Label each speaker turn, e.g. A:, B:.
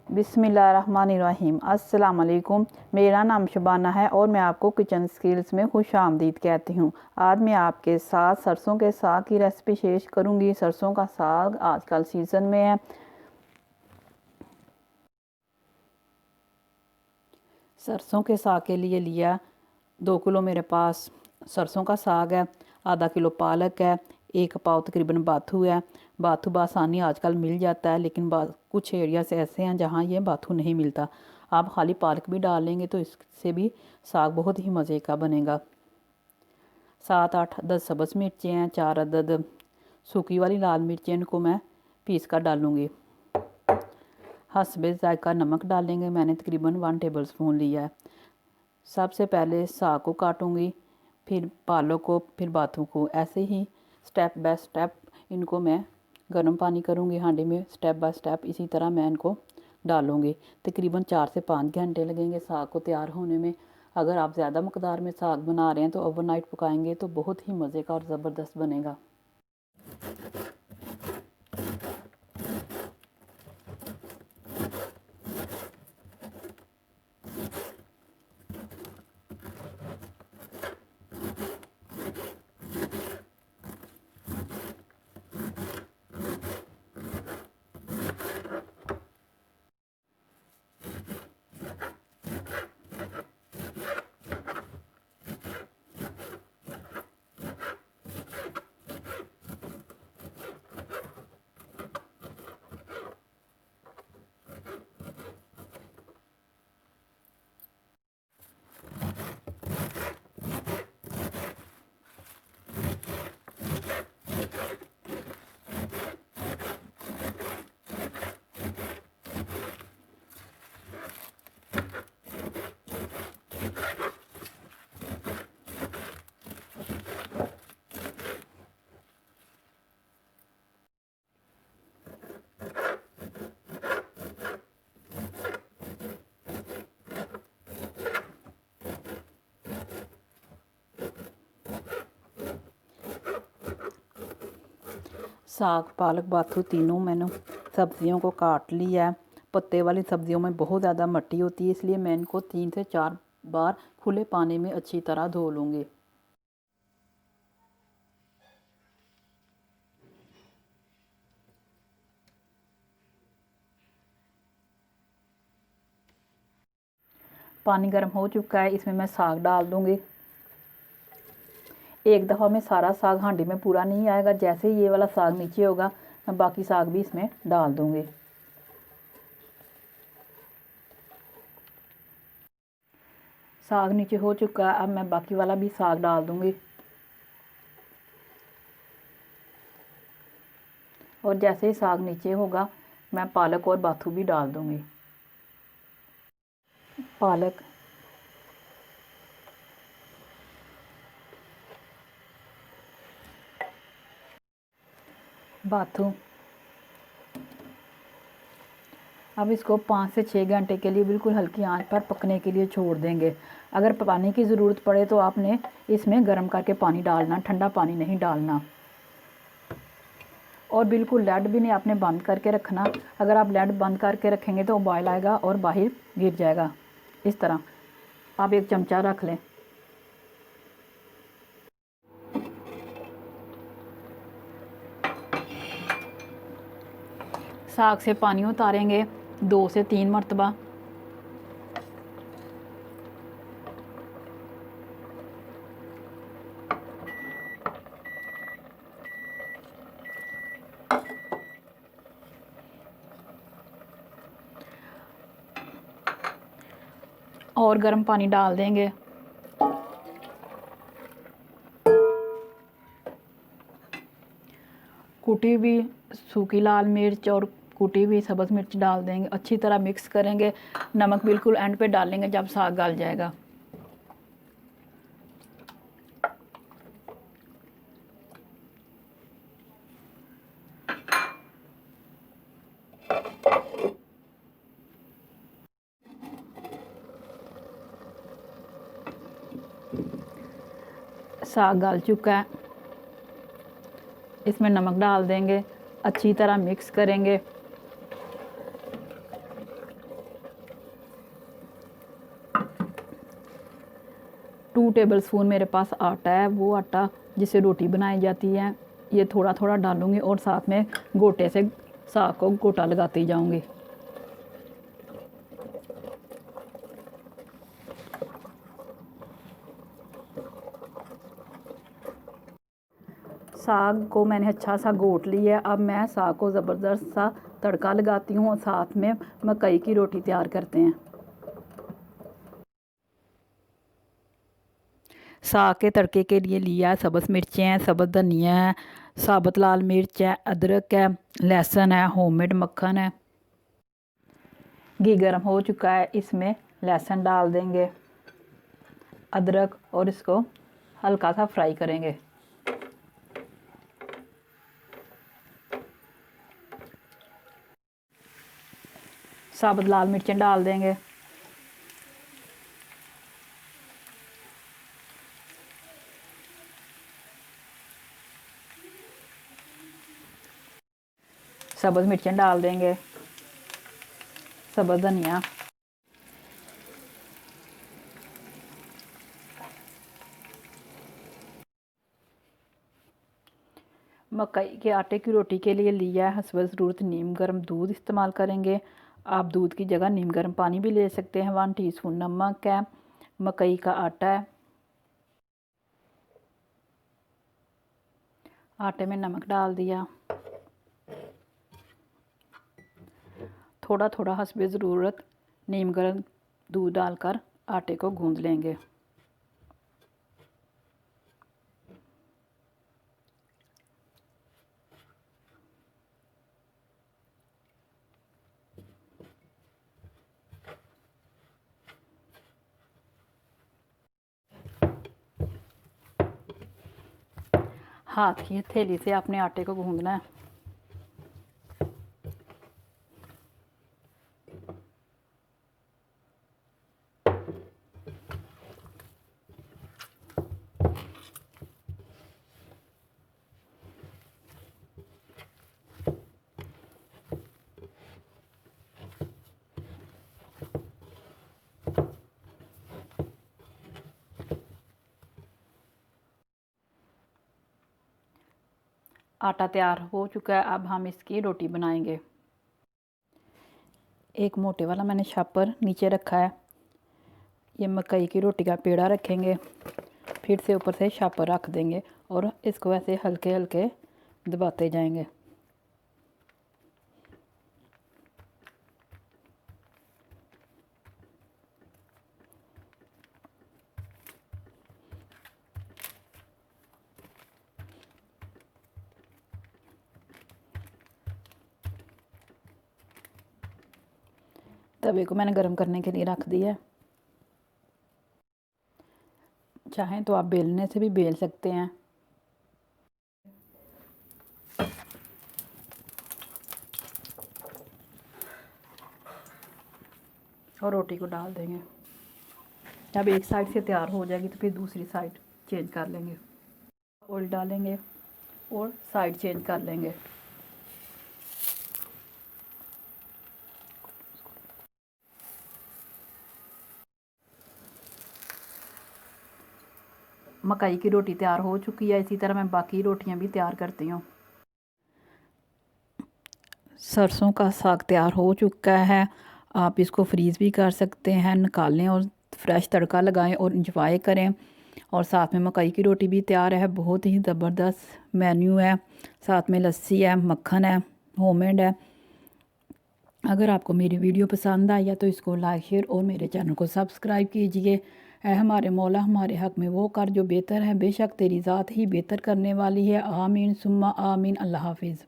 A: बिस्मिल्लाहिर्रहमानिर्रहीम। अस्सलाम वालेकुम। मेरा नाम शबाना है और मैं आपको किचन स्किल्स में खुश आमदीद कहती हूँ। आज मैं आपके साथ सरसों के साग की रेसिपी शेयर करूँगी। सरसों का साग आजकल सीज़न में है। सरसों के साग के लिए लिया 2 किलो मेरे पास सरसों का साग है, आधा किलो पालक है, 1 पाव तकरीबन बाथू है। बाथू बआसानी आजकल मिल जाता है, लेकिन कुछ एरियाज ऐसे हैं जहाँ ये बाथू नहीं मिलता। आप खाली पालक भी डाल लेंगे तो इससे भी साग बहुत ही मज़े का बनेगा। 7-8 10 सब्ज़ मिर्चें हैं, 4 अदद सूखी वाली लाल मिर्चें, इनको मैं पीस कर डालूँगी। हस्बे ज़ायका नमक डालेंगे, मैंने तकरीबन 1 टेबल स्पून लिया है। सबसे पहले साग को काटूंगी, फिर पालक को, फिर बाथू को। ऐसे ही स्टेप बाय स्टेप इनको मैं गर्म पानी करूंगी हांडी में, स्टेप बाय स्टेप इसी तरह मैं इनको डालूंगी। तकरीबन 4 से 5 घंटे लगेंगे साग को तैयार होने में। अगर आप ज़्यादा मकदार में साग बना रहे हैं तो ओवरनाइट पकाएंगे तो बहुत ही मज़े का और ज़बरदस्त बनेगा। साग, पालक, बाथू तीनों मैंने सब्जियों को काट लिया है। पत्ते वाली सब्जियों में बहुत ज़्यादा मिट्टी होती है, इसलिए मैं इनको 3 से 4 बार खुले पानी में अच्छी तरह धो लूँगी। पानी गर्म हो चुका है, इसमें मैं साग डाल दूँगी। एक दफ़ा में सारा साग हांडी में पूरा नहीं आएगा, जैसे ही ये वाला साग नीचे होगा मैं बाकी साग भी इसमें डाल दूँगी। साग नीचे हो चुका है, अब मैं बाकी वाला भी साग डाल दूँगी। और जैसे ही साग नीचे होगा मैं पालक और बाथू भी डाल दूँगी। पालक, बाथू। अब इसको 5 से 6 घंटे के लिए बिल्कुल हल्की आंच पर पकने के लिए छोड़ देंगे। अगर पानी की ज़रूरत पड़े तो आपने इसमें गर्म करके पानी डालना, ठंडा पानी नहीं डालना। और बिल्कुल लेड भी नहीं आपने बंद करके रखना। अगर आप लेड बंद करके रखेंगे तो बॉयल आएगा और बाहर गिर जाएगा। इस तरह आप एक चमचा रख लें। साग से पानी उतारेंगे 2 से 3 मरतबा। और गर्म पानी डाल देंगे। कुटी हुई सूखी लाल मिर्च और कुटी हुई सब्ज़ मिर्च डाल देंगे। अच्छी तरह मिक्स करेंगे। नमक बिल्कुल एंड पे डालेंगे जब साग गल जाएगा। साग गल चुका है, इसमें नमक डाल देंगे, अच्छी तरह मिक्स करेंगे। 2 टेबल स्पून मेरे पास आटा है, वो आटा जिससे रोटी बनाई जाती है। ये थोड़ा थोड़ा डालूँगी और साथ में गोटे से साग को गोटा लगाती जाऊँगी। साग को मैंने अच्छा सा घोट लिया है। अब मैं साग को ज़बरदस्त सा तड़का लगाती हूँ और साथ में मकई की रोटी तैयार करते हैं। साग के तड़के के लिए लिया सब्ज़ मिर्चें हैं, सब्ज़ धनिया है, साबुत लाल मिर्च है, अदरक है, लहसुन है, होममेड मक्खन है। घी गर्म हो चुका है, इसमें लहसुन डाल देंगे, अदरक, और इसको हल्का सा फ्राई करेंगे। साबुत लाल मिर्चें डाल देंगे, सब्ज़ मिर्चें डाल देंगे, सब्ज़ धनिया, मकई के आटे की रोटी के लिए लिया है हस्ब ज़रूरत नीम गर्म दूध इस्तेमाल करेंगे। आप दूध की जगह नीम गर्म पानी भी ले सकते हैं। 1 टीस्पून नमक है, मकई का आटा है, आटे में नमक डाल दिया, थोड़ा थोड़ा हस्ब ज़रूरत नीम गर्म दूध डालकर आटे को गूंद लेंगे। हाथ की हथेली से अपने आटे को गूंदना है। आटा तैयार हो चुका है, अब हम इसकी रोटी बनाएंगे। एक मोटे वाला मैंने छापर नीचे रखा है। ये मकई की रोटी का पेड़ा रखेंगे, फिर से ऊपर से छापर रख देंगे और इसको ऐसे हल्के हल्के दबाते जाएंगे। तवे को मैंने गर्म करने के लिए रख दिया। चाहें तो आप बेलने से भी बेल सकते हैं। और रोटी को डाल देंगे। जब एक साइड से तैयार हो जाएगी तो फिर दूसरी साइड चेंज कर लेंगे। ऑयल डालेंगे और साइड चेंज कर लेंगे। मकई की रोटी तैयार हो चुकी है। इसी तरह मैं बाकी रोटियां भी तैयार करती हूँ। सरसों का साग तैयार हो चुका है। आप इसको फ्रीज़ भी कर सकते हैं, निकालें और फ्रेश तड़का लगाएं और इंजॉय करें। और साथ में मकई की रोटी भी तैयार है। बहुत ही ज़बरदस्त मेन्यू है। साथ में लस्सी है, मक्खन है, होममेड है। अगर आपको मेरी वीडियो पसंद आई है तो इसको लाइक शेयर और मेरे चैनल को सब्सक्राइब कीजिए। ऐ हमारे मौला हमारे हक़ में वो कर जो बेहतर है, बेशक तेरी ज़ात ही बेहतर करने वाली है। आमीन सुम्मा आमीन। अल्लाह हाफिज़।